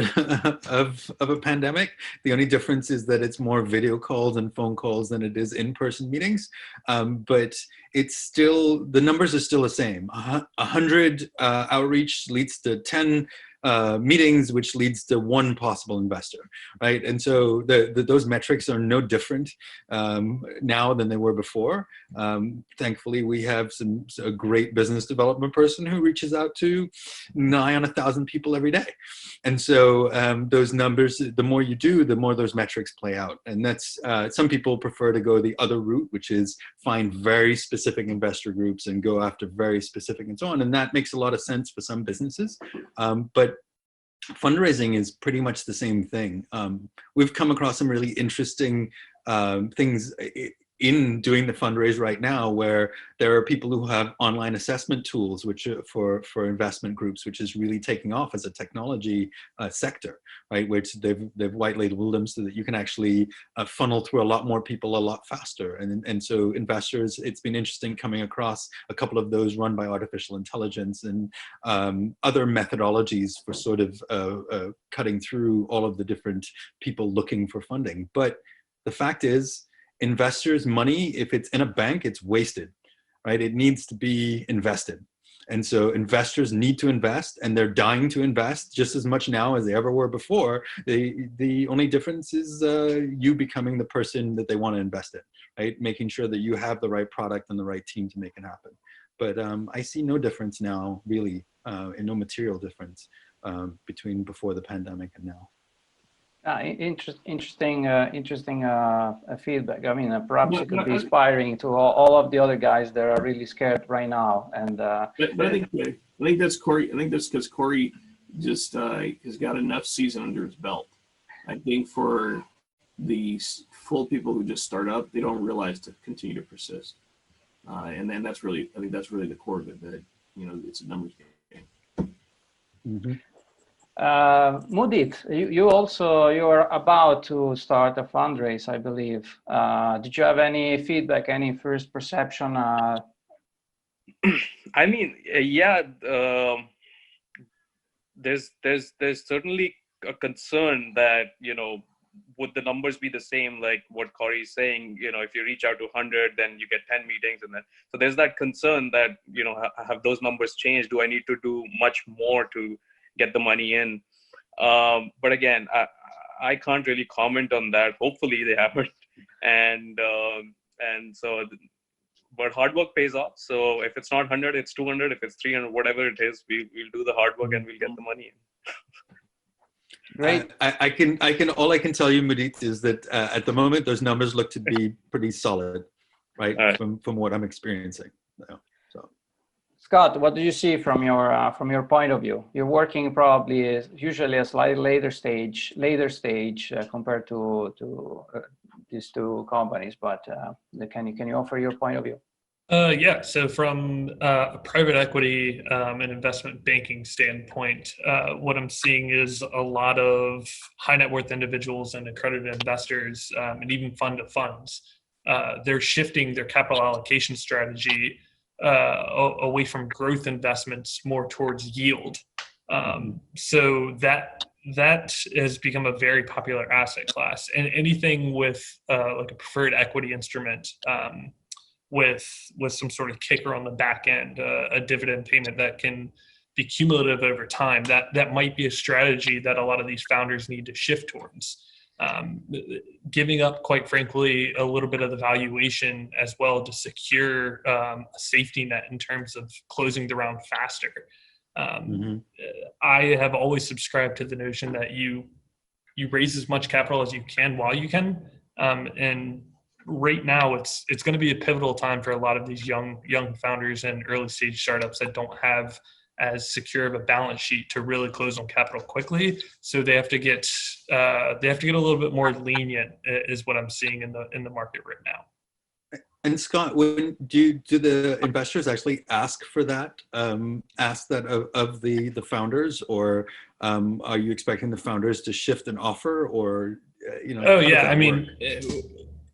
[SPEAKER 4] of a pandemic. The only difference is that it's more video calls and phone calls than it is in-person meetings. But it's still, the numbers are still the same. 100 outreach leads to 10 meetings, which leads to one possible investor, right? And so those metrics are no different now than they were before. Thankfully, we have a great business development person who reaches out to nigh on 1,000 people every day. And so those numbers, the more you do, the more those metrics play out. And that's, some people prefer to go the other route, which is find very specific investor groups and go after very specific and so on. And that makes a lot of sense for some businesses. But fundraising is pretty much the same thing. We've come across some really interesting things in doing the fundraise right now, where there are people who have online assessment tools, which are for investment groups, which is really taking off as a technology sector, right? Which they've white labeled them so that you can actually funnel through a lot more people a lot faster. And so investors, it's been interesting coming across a couple of those run by artificial intelligence and other methodologies for sort of cutting through all of the different people looking for funding. But the fact is, investors' money, if it's in a bank, it's wasted, right? It needs to be invested. And so investors need to invest, and they're dying to invest just as much now as they ever were before. The only difference is you becoming the person that they want to invest in, right? Making sure that you have the right product and the right team to make it happen. But I see no difference now, really, and no material difference between before the pandemic and now.
[SPEAKER 1] Interesting feedback. I mean, perhaps it could be inspiring to all of the other guys that are really scared right now. And
[SPEAKER 3] but I think that's Corey. I think that's because Corey just has got enough season under his belt. I think for the full people who just start up, they don't realize to continue to persist. And then that's really, I think that's really the core of it. That it's a numbers game.
[SPEAKER 4] Mm-hmm.
[SPEAKER 1] Mudit, you are about to start a fundraise, I believe. Did you have any feedback, any first perception?
[SPEAKER 5] I mean, yeah, there's certainly a concern that, would the numbers be the same, like what Corey is saying, if you reach out to 100, then you get 10 meetings. And then, so there's that concern that, have those numbers changed? Do I need to do much more to get the money in? But again, I can't really comment on that. Hopefully they haven't. And so, but hard work pays off. So if it's not 100, it's 200. If it's 300, whatever it is, we'll do the hard work and we'll get the money in.
[SPEAKER 1] Great.
[SPEAKER 4] All I can tell you, Mudit, is that at the moment, those numbers look to be pretty solid, right? From what I'm experiencing. So.
[SPEAKER 1] Scott, what do you see from your point of view? You're working probably usually a slightly later stage compared to these two companies, but can you offer your point of view?
[SPEAKER 2] Yeah, so from a private equity and investment banking standpoint, what I'm seeing is a lot of high net worth individuals and accredited investors and even fund of funds. They're shifting their capital allocation strategy away from growth investments more towards yield. So that has become a very popular asset class, and anything with like a preferred equity instrument with some sort of kicker on the back end, a dividend payment that can be cumulative over time, that might be a strategy that a lot of these founders need to shift towards. Giving up, quite frankly, a little bit of the valuation as well to secure a safety net in terms of closing the round faster. I have always subscribed to the notion that you raise as much capital as you can while you can, and right now it's going to be a pivotal time for a lot of these young founders and early stage startups that don't have as secure of a balance sheet to really close on capital quickly. So they have to get a little bit more lenient, is what I'm seeing in the market right now.
[SPEAKER 4] And Scott, when do the investors actually ask for that? Ask that of the founders, or are you expecting the founders to shift an offer, or
[SPEAKER 2] Oh yeah, I mean,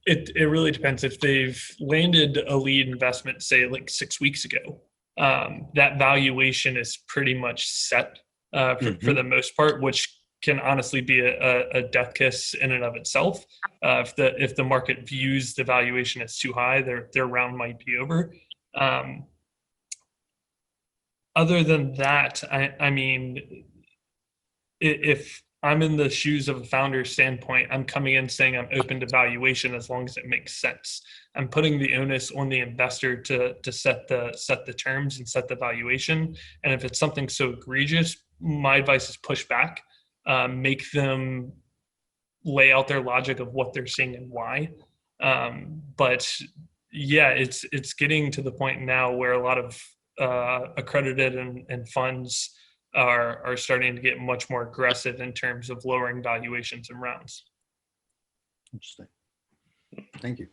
[SPEAKER 2] it really depends. If they've landed a lead investment, say like 6 weeks ago, that valuation is pretty much set for the most part, which can honestly be a death kiss in and of itself. If the market views the valuation as too high, their round might be over. Other than that, I mean, if I'm in the shoes of a founder standpoint, I'm coming in saying I'm open to valuation as long as it makes sense. I'm putting the onus on the investor to set the terms and set the valuation. And if it's something so egregious, my advice is push back, make them lay out their logic of what they're seeing and why. But yeah, it's getting to the point now where a lot of accredited and funds are starting to get much more aggressive in terms of lowering valuations and rounds.
[SPEAKER 4] Interesting. Thank you.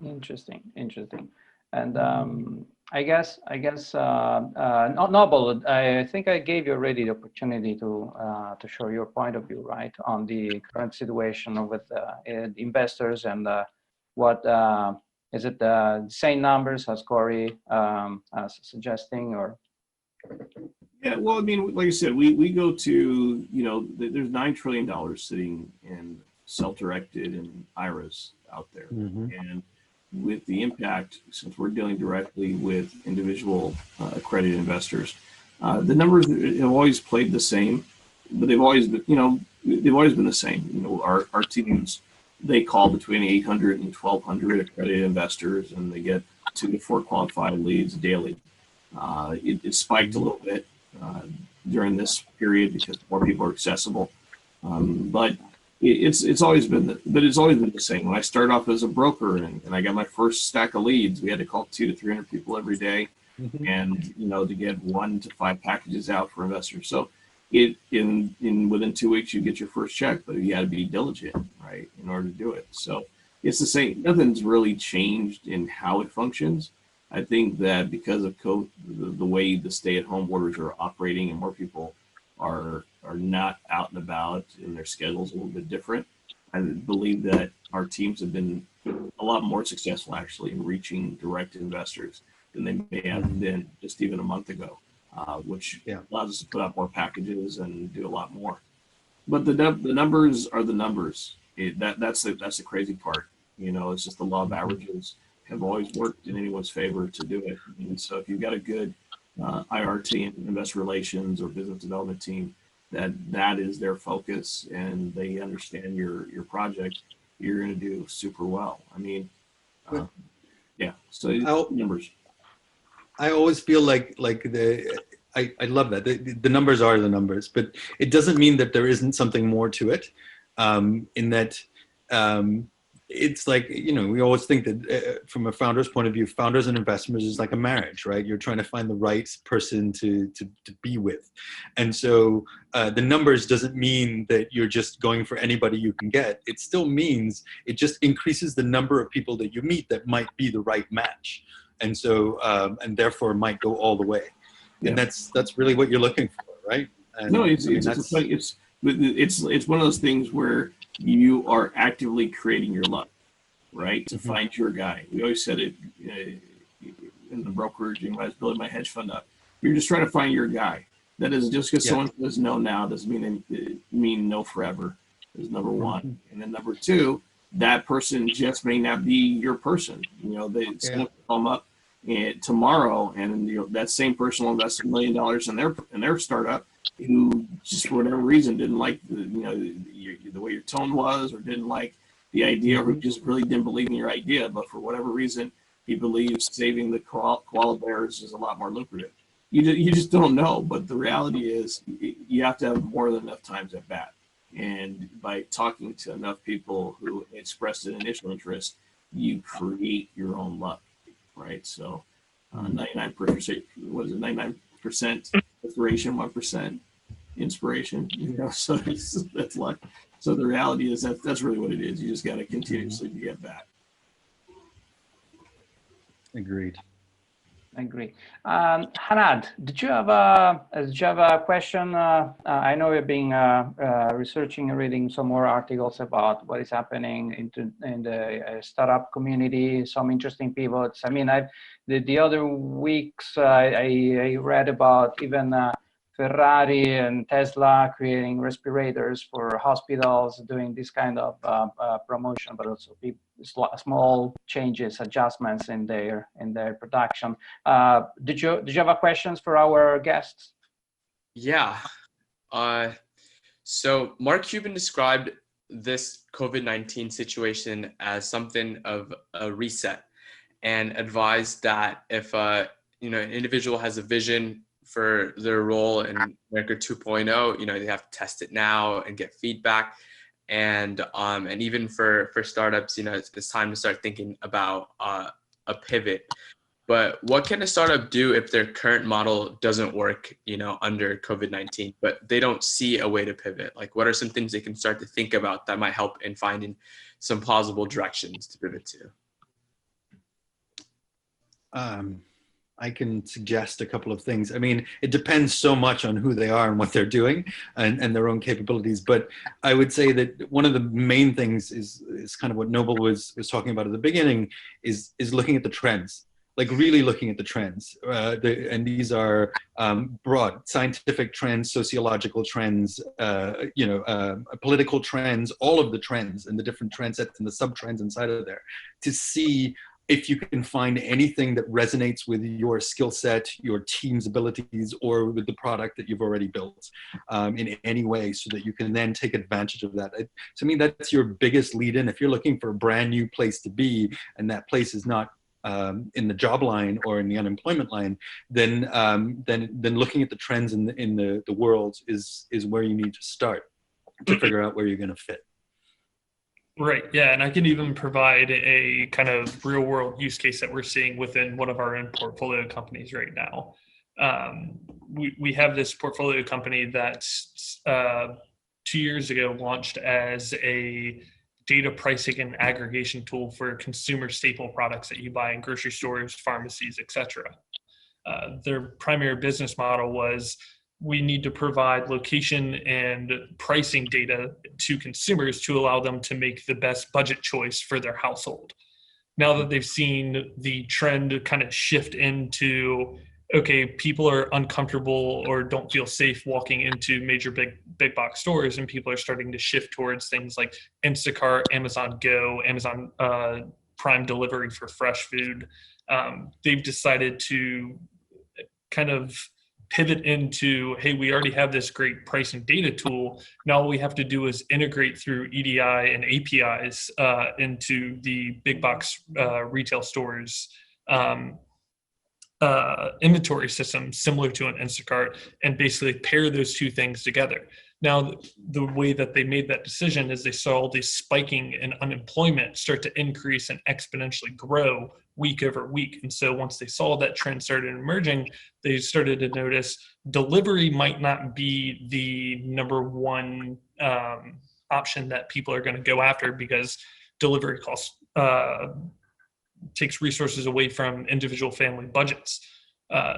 [SPEAKER 1] Interesting. And I guess Noble, I think I gave you already the opportunity to show your point of view, right, on the current situation with investors and what is it the same numbers as Corey suggesting, or?
[SPEAKER 3] Yeah, well, I mean, like I said, we go to, there's $9 trillion sitting in self-directed and IRAs out there. And with the impact, since we're dealing directly with individual accredited investors, the numbers have always played the same, but they've always been, the same. Our teams, they call between 800 and 1,200 accredited investors, and they get 2 to 4 qualified leads daily. It spiked a little bit during this period because more people are accessible, but it's always been the same. When I started off as a broker and I got my first stack of leads, we had to call 200 to 300 people every day, and to get 1 to 5 packages out for investors. So within 2 weeks you get your first check, but you got to be diligent, right, in order to do it. So it's the same. Nothing's really changed in how it functions. I think that because of COVID, the way the stay-at-home orders are operating and more people are not out and about and their schedule's a little bit different, I believe that our teams have been a lot more successful actually in reaching direct investors than they may have been just even a month ago, which allows us to put out more packages and do a lot more. But the numbers are the numbers. That's the crazy part. It's just the law of averages have always worked in anyone's favor to do it. And so if you've got a good IR team, investor relations or business development team, that is their focus and they understand your project, you're going to do super well. I mean, so numbers.
[SPEAKER 4] I always feel like I love that. The numbers are the numbers, but it doesn't mean that there isn't something more to it, in that it's like, we always think that from a founder's point of view, founders and investors is like a marriage, right? You're trying to find the right person to be with. And so the numbers doesn't mean that you're just going for anybody you can get. It still means it just increases the number of people that you meet that might be the right match. And so, and therefore might go all the way. And that's really what you're looking for, right? And,
[SPEAKER 3] no, it's one of those things where you are actively creating your luck, right? To find your guy. We always said it in the brokerage when I was building my hedge fund up. You're just trying to find your guy. That is just because someone says no now doesn't mean no forever. Is number one. And then number two, that person just may not be your person. Someone will come up tomorrow, and that same person will invest $1 million in their startup, who just for whatever reason didn't like the way your tone was, or didn't like the idea, or just really didn't believe in your idea, but for whatever reason he believes saving the koala bears is a lot more lucrative. You just don't know. But the reality is you have to have more than enough times at bat, and by talking to enough people who expressed an initial interest, you create your own luck, right? So 99%, what is it, 99% inspiration, 1% inspiration, so that's luck. So the reality is that's really what it is. You just got to continuously get back.
[SPEAKER 4] Agreed.
[SPEAKER 1] I agree. Hanad, did you have a question? I know you've been researching and reading some more articles about what is happening in the startup community. Some interesting pivots. I mean, the other weeks I read about even Ferrari and Tesla creating respirators for hospitals, doing this kind of promotion, but also small changes, adjustments in their production. Did you have a questions for our guests?
[SPEAKER 6] Yeah. So Mark Cuban described this COVID-19 situation as something of a reset, and advised that if an individual has a vision for their role in America 2.0, they have to test it now and get feedback. And even for startups, it's time to start thinking about a pivot. But what can a startup do if their current model doesn't work, under COVID-19, but they don't see a way to pivot? Like, what are some things they can start to think about that might help in finding some plausible directions to pivot to?
[SPEAKER 4] I can suggest a couple of things. I mean, it depends so much on who they are and what they're doing and their own capabilities. But I would say that one of the main things is kind of what Noble was talking about at the beginning, is looking at the trends, like really looking at the trends. And these are broad scientific trends, sociological trends, political trends, all of the trends and the different trend sets and the sub-trends inside of there, to see if you can find anything that resonates with your skill set, your team's abilities, or with the product that you've already built in any way, so that you can then take advantage of that. To me, that's your biggest lead in. If you're looking for a brand new place to be, and that place is not in the job line or in the unemployment line, then looking at the trends in the world is where you need to start to figure out where you're going to fit.
[SPEAKER 2] Right. Yeah. And I can even provide a kind of real world use case that we're seeing within one of our own portfolio companies right now. We have this portfolio company that 2 years ago launched as a data pricing and aggregation tool for consumer staple products that you buy in grocery stores, pharmacies, etc. Their primary business model was, we need to provide location and pricing data to consumers to allow them to make the best budget choice for their household. Now that they've seen the trend kind of shift into, okay, people are uncomfortable or don't feel safe walking into major big box stores, and people are starting to shift towards things like Instacart, Amazon Go, Amazon Prime delivery for fresh food. They've decided to kind of pivot into, hey, we already have this great pricing data tool. Now all we have to do is integrate through EDI and APIs into the big box retail stores inventory system, similar to an Instacart, and basically pair those two things together. Now, the way that they made that decision is they saw this spiking in unemployment start to increase and exponentially grow week over week. And so once they saw that trend started emerging, they started to notice delivery might not be the number one option that people are going to go after, because delivery costs takes resources away from individual family budgets.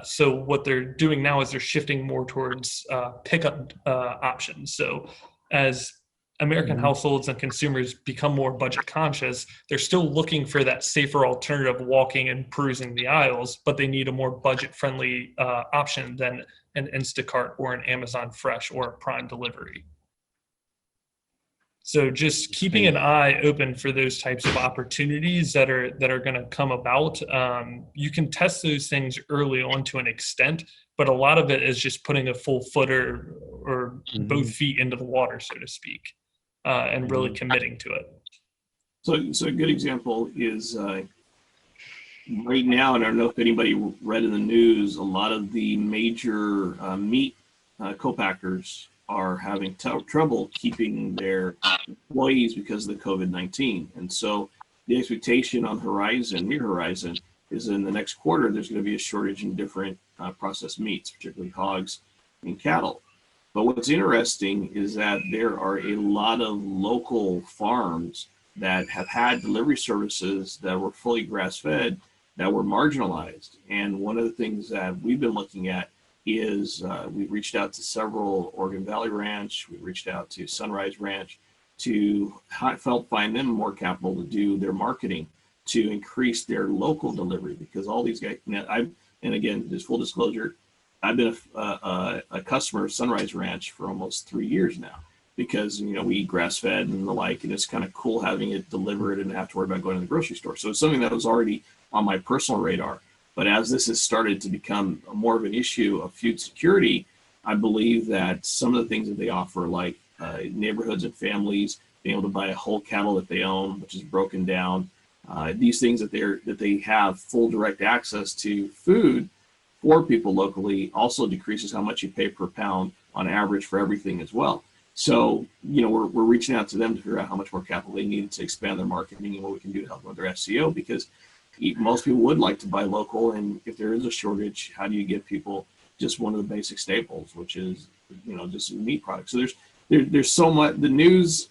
[SPEAKER 2] So what they're doing now is they're shifting more towards pickup options. So as American households and consumers become more budget conscious, they're still looking for that safer alternative, walking and perusing the aisles, but they need a more budget friendly option than an Instacart or an Amazon Fresh or a Prime delivery. So just keeping an eye open for those types of opportunities that are going to come about. You can test those things early on to an extent, but a lot of it is just putting a full foot or both feet into the water, so to speak, and really committing to it.
[SPEAKER 3] So a good example is right now, and I don't know if anybody read in the news, a lot of the major meat co-packers are having trouble keeping their employees because of the COVID-19. And so the expectation on Near Horizon, is in the next quarter, there's going to be a shortage in different processed meats, particularly hogs and cattle. But what's interesting is that there are a lot of local farms that have had delivery services that were fully grass-fed, that were marginalized. And one of the things that we've been looking at is we've reached out to several Oregon Valley Ranch, we've reached out to Sunrise Ranch to help find them more capital to do their marketing, to increase their local delivery, because all these guys, and again, just full disclosure, I've been a customer of Sunrise Ranch for almost 3 years now, because we eat grass fed and the like, and it's kind of cool having it delivered and not have to worry about going to the grocery store. So it's something that was already on my personal radar. But as this has started to become more of an issue of food security, I believe that some of the things that they offer, like neighborhoods and families being able to buy a whole cattle that they own, which is broken down, these things that they have full direct access to food for people locally, also decreases how much you pay per pound on average for everything as well. So we're reaching out to them to figure out how much more capital they need to expand their marketing and what we can do to help them with their SEO, because most people would like to buy local, and if there is a shortage, how do you get people just one of the basic staples, which is just meat products? So there's so much. The news,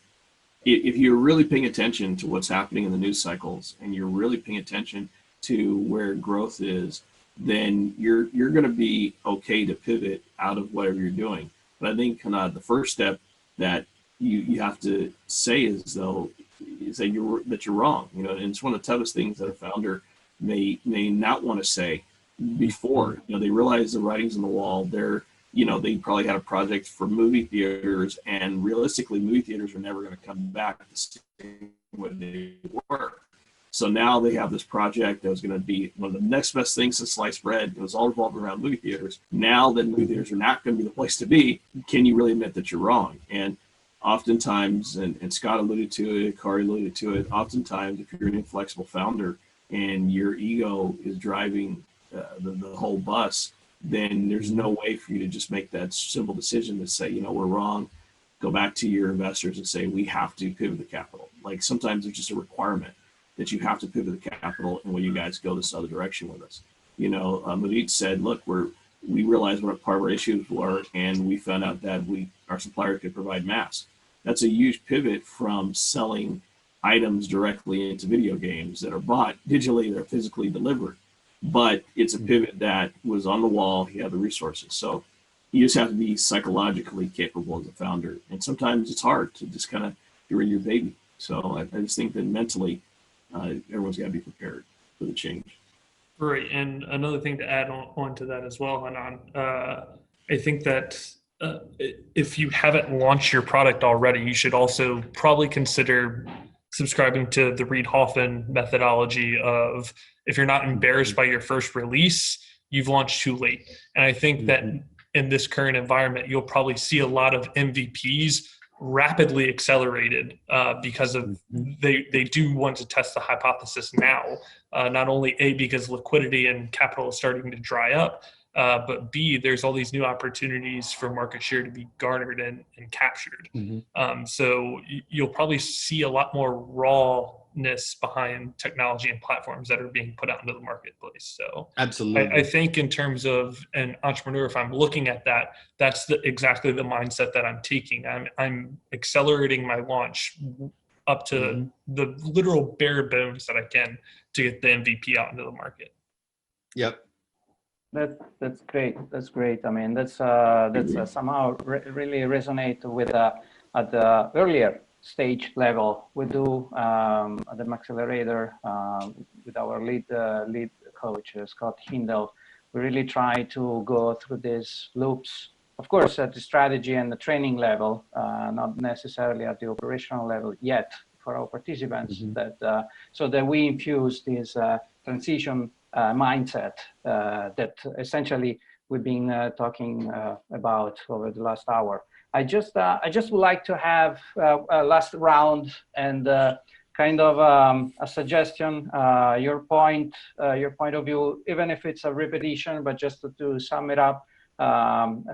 [SPEAKER 3] if you're really paying attention to what's happening in the news cycles, and you're really paying attention to where growth is, then you're going to be okay to pivot out of whatever you're doing. But I think the first step that you have to say is that you're wrong. And it's one of the toughest things that a founder may not want to say before. They realize the writing's on the wall. They probably had a project for movie theaters, and realistically, movie theaters are never going to come back the same way they were. So now they have this project that was going to be one of the next best things to sliced bread. It was all revolving around movie theaters. Now that movie theaters are not going to be the place to be, can you really admit that you're wrong? And oftentimes, and Scott alluded to it, Kari alluded to it, oftentimes if you're an inflexible founder and your ego is driving the whole bus, then there's no way for you to just make that simple decision to say, we're wrong, go back to your investors and say, we have to pivot the capital. Like sometimes it's just a requirement that you have to pivot the capital, and will you guys go this other direction with us? Mavit said, look, we realized what part of our issues were, and we found out that our supplier could provide masks. That's a huge pivot from selling items directly into video games that are bought digitally, they're physically delivered. But it's a pivot that was on the wall, he had the resources. So you just have to be psychologically capable as a founder. And sometimes it's hard to just kind of get rid of your baby. So I just think that mentally, everyone's got to be prepared for the change.
[SPEAKER 2] Right, and another thing to add on to that as well, Hanan, I think that if you haven't launched your product already, you should also probably consider subscribing to the Reid Hoffman methodology of, if you're not embarrassed by your first release, you've launched too late. And I think that in this current environment, you'll probably see a lot of MVPs rapidly accelerated because of they do want to test the hypothesis now, not only A, because liquidity and capital is starting to dry up, but B, there's all these new opportunities for market share to be garnered and captured. So you'll probably see a lot more rawness behind technology and platforms that are being put out into the marketplace. So
[SPEAKER 4] absolutely,
[SPEAKER 2] I think in terms of an entrepreneur, if I'm looking at that, that's exactly the mindset that I'm taking. I'm accelerating my launch up to the literal bare bones that I can to get the MVP out into the market.
[SPEAKER 4] Yep.
[SPEAKER 1] That's great. That's great. I mean, that's somehow really resonate with at the earlier stage level. We do at the M Accelerator with our lead coach Scott Hindle. We really try to go through these loops. Of course, at the strategy and the training level, not necessarily at the operational level yet for our participants. That so that we infuse this transition mindset that essentially we've been talking about over the last hour. I just would like to have a last round and kind of a suggestion, your point of view, even if it's a repetition, but just to sum it up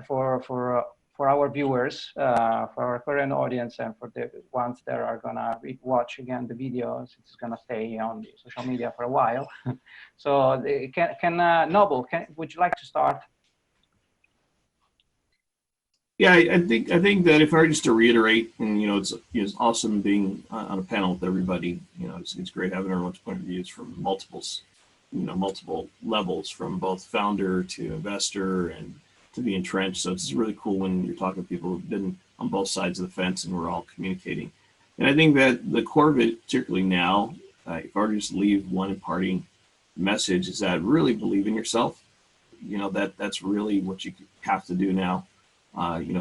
[SPEAKER 1] for our viewers, for our current audience, and for the ones that are gonna watch again the videos. It's gonna stay on the social media for a while. So Noble, would you like to start?
[SPEAKER 3] Yeah, I think that if I were just to reiterate, and it's awesome being on a panel with everybody. It's great having everyone's point of views from multiple multiple levels, from both founder to investor and to be entrenched. So it's really cool when you're talking to people who've been on both sides of the fence and we're all communicating. And I think that the core of it, particularly now, if I were to just leave one imparting message, is that really believe in yourself. That's really what you have to do now.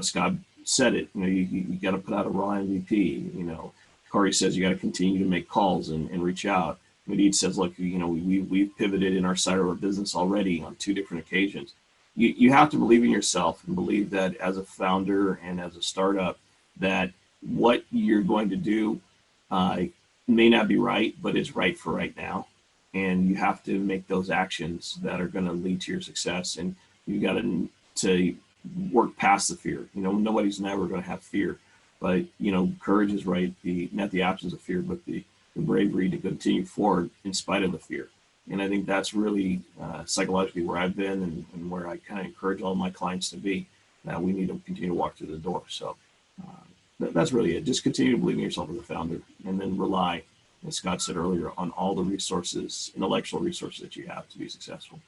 [SPEAKER 3] Scott said it. You got to put out a raw MVP. Corey says you got to continue to make calls and reach out. Medid says, look, we've pivoted in our side of our business already on 2 different occasions. You have to believe in yourself and believe that as a founder and as a startup, that what you're going to do may not be right, but is right for right now. And you have to make those actions that are going to lead to your success. And you got to work past the fear. Nobody's never going to have fear, but courage is right. Not the absence of fear, but the bravery to continue forward in spite of the fear. And I think that's really psychologically where I've been and where I kind of encourage all my clients to be. That we need to continue to walk through the door. So that's really it. Just continue to believe in yourself as a founder, and then rely, as Scott said earlier, on all the resources, intellectual resources that you have to be successful.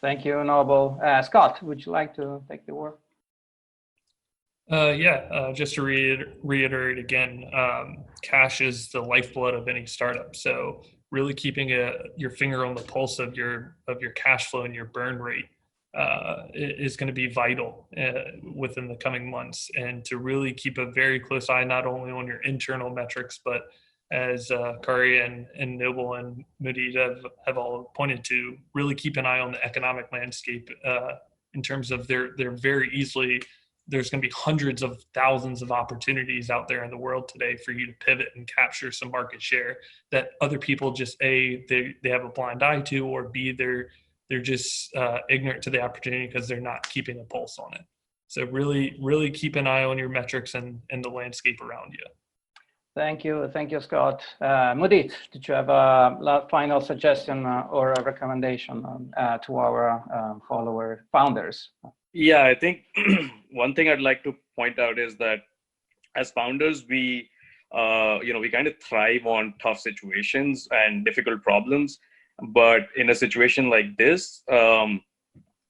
[SPEAKER 1] Thank you, Noble. Scott, would you like to take the word?
[SPEAKER 2] Just to reiterate again, cash is the lifeblood of any startup. So really keeping your finger on the pulse of your cash flow and your burn rate is going to be vital within the coming months, and to really keep a very close eye not only on your internal metrics, but as Kari and Noble and Medid have all pointed to, really keep an eye on the economic landscape in terms of they're very easily, there's going to be hundreds of thousands of opportunities out there in the world today for you to pivot and capture some market share that other people just they have a blind eye to, or B, they're just ignorant to the opportunity because they're not keeping a pulse on it. So really keep an eye on your metrics and the landscape around you.
[SPEAKER 1] Thank you, Scott. Medid, did you have a final suggestion or a recommendation to our founders?
[SPEAKER 7] Yeah, I think one thing I'd like to point out is that as founders, we kind of thrive on tough situations and difficult problems. But in a situation like this,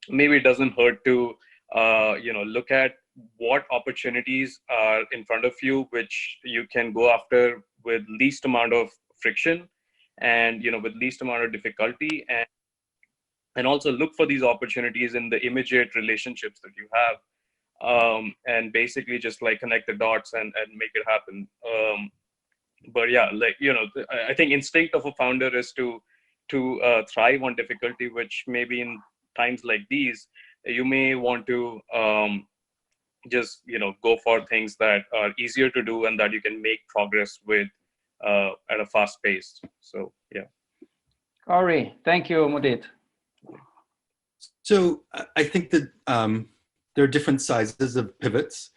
[SPEAKER 7] maybe it doesn't hurt to look at what opportunities are in front of you, which you can go after with least amount of friction and with least amount of difficulty, and also look for these opportunities in the immediate relationships that you have, and basically just like connect the dots and make it happen. But yeah, I think instinct of a founder is to thrive on difficulty, which maybe in times like these, you may want to just go for things that are easier to do and that you can make progress with at a fast pace. So yeah.
[SPEAKER 1] Kari, thank you, Medid.
[SPEAKER 4] So I think that there are different sizes of pivots.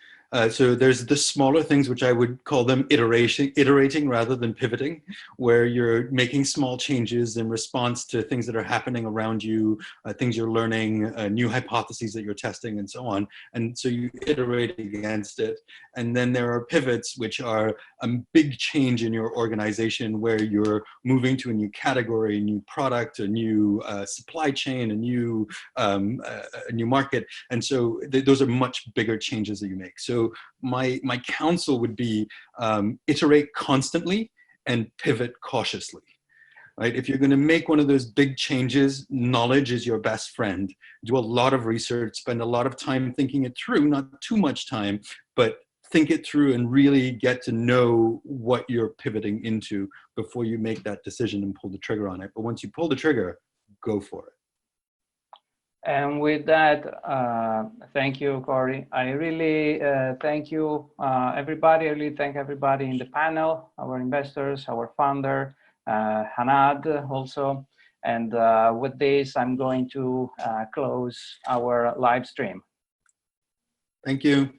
[SPEAKER 4] So there's the smaller things, which I would call them iterating rather than pivoting, where you're making small changes in response to things that are happening around you, things you're learning, new hypotheses that you're testing, and so on. And so you iterate against it. And then there are pivots, which are a big change in your organization, where you're moving to a new category, a new product, a new supply chain, a new market. And so those are much bigger changes that you make. So my counsel would be iterate constantly and pivot cautiously. Right? If you're going to make one of those big changes, knowledge is your best friend. Do a lot of research, spend a lot of time thinking it through, not too much time, but think it through and really get to know what you're pivoting into before you make that decision and pull the trigger on it. But once you pull the trigger, go for it.
[SPEAKER 1] And with that, thank you, Kari. I really thank you, everybody. I really thank everybody in the panel, our investors, our founder, Hanad also. And with this, I'm going to close our live stream.
[SPEAKER 4] Thank you.